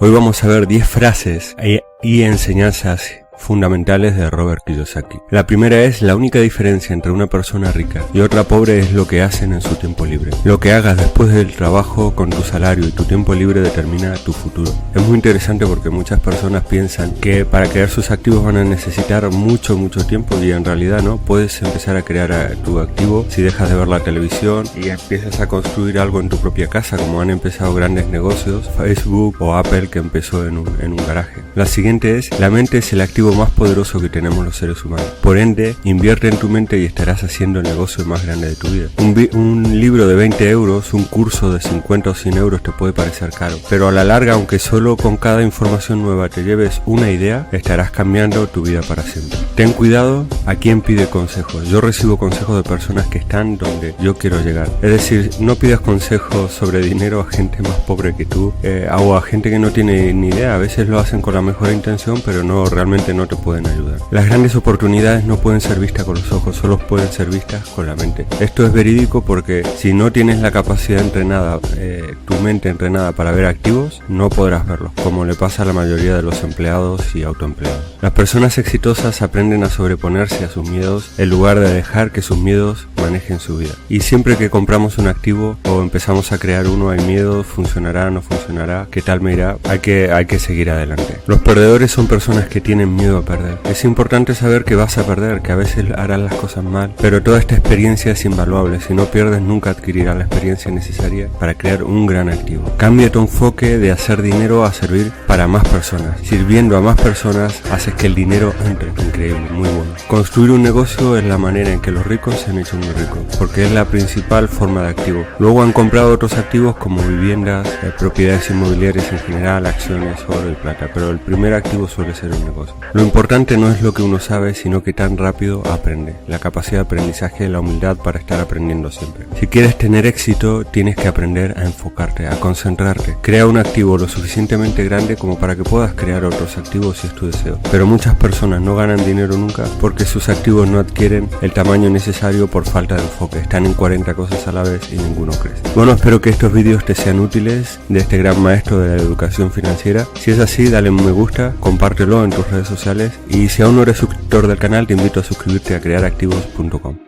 Hoy vamos a ver 10 frases y enseñanzas fundamentales de Robert Kiyosaki. La primera es: la única diferencia entre una persona rica y otra pobre es lo que hacen en su tiempo libre. Lo que hagas después del trabajo con tu salario y tu tiempo libre determina tu futuro. Es muy interesante porque muchas personas piensan que para crear sus activos van a necesitar mucho tiempo, y en realidad no. Puedes empezar a crear tu activo si dejas de ver la televisión y empiezas a construir algo en tu propia casa, como han empezado grandes negocios, Facebook o Apple, que empezó en un garaje. La siguiente es: la mente es el activo más poderoso que tenemos los seres humanos. Por ende, invierte en tu mente y estarás haciendo el negocio más grande de tu vida. Un libro de 20 euros, un curso de 50 o 100 euros te puede parecer caro, pero a la larga, aunque solo con cada información nueva te lleves una idea, estarás cambiando tu vida para siempre. Ten cuidado a quien pide consejos. Yo recibo consejos de personas que están donde yo quiero llegar. Es decir, no pidas consejos sobre dinero a gente más pobre que tú, o a gente que no tiene ni idea. A veces lo hacen con la mejor intención, pero realmente no te pueden ayudar. Las grandes oportunidades no pueden ser vistas con los ojos, solo pueden ser vistas con la mente. Esto es verídico porque si no tienes la capacidad entrenada, tu mente entrenada para ver activos, no podrás verlos, como le pasa a la mayoría de los empleados y autoempleados. Las personas exitosas aprenden a sobreponerse a sus miedos en lugar de dejar que sus miedos manejen su vida. Y siempre que compramos un activo o empezamos a crear uno, hay miedo: funcionará, no funcionará, qué tal me irá. Hay que seguir adelante. Los perdedores son personas que tienen miedo a perder. Es importante saber que vas a perder, que a veces harás las cosas mal, pero toda esta experiencia es invaluable. Si no pierdes, nunca adquirirás la experiencia necesaria para crear un gran activo. Cambia tu enfoque de hacer dinero a servir para más personas. Sirviendo a más personas haces que el dinero entre. Increíble, muy bueno. Construir un negocio es la manera en que los ricos se han hecho muy ricos, porque es la principal forma de activo. Luego han comprado otros activos como viviendas, propiedades inmobiliarias en general, acciones, oro y plata, pero el primer activo suele ser un negocio. Lo importante no es lo que uno sabe, sino que tan rápido aprende. La capacidad de aprendizaje es la humildad para estar aprendiendo siempre. Si quieres tener éxito, tienes que aprender a enfocarte, a concentrarte. Crea un activo lo suficientemente grande como para que puedas crear otros activos si es tu deseo. Pero muchas personas no ganan dinero nunca porque sus activos no adquieren el tamaño necesario por falta de enfoque. Están en 40 cosas a la vez y ninguno crece. Bueno, espero que estos vídeos te sean útiles, de este gran maestro de la educación financiera. Si es así, dale un me gusta, compártelo en tus redes sociales, y si aún no eres suscriptor del canal, te invito a suscribirte a crearactivos.com.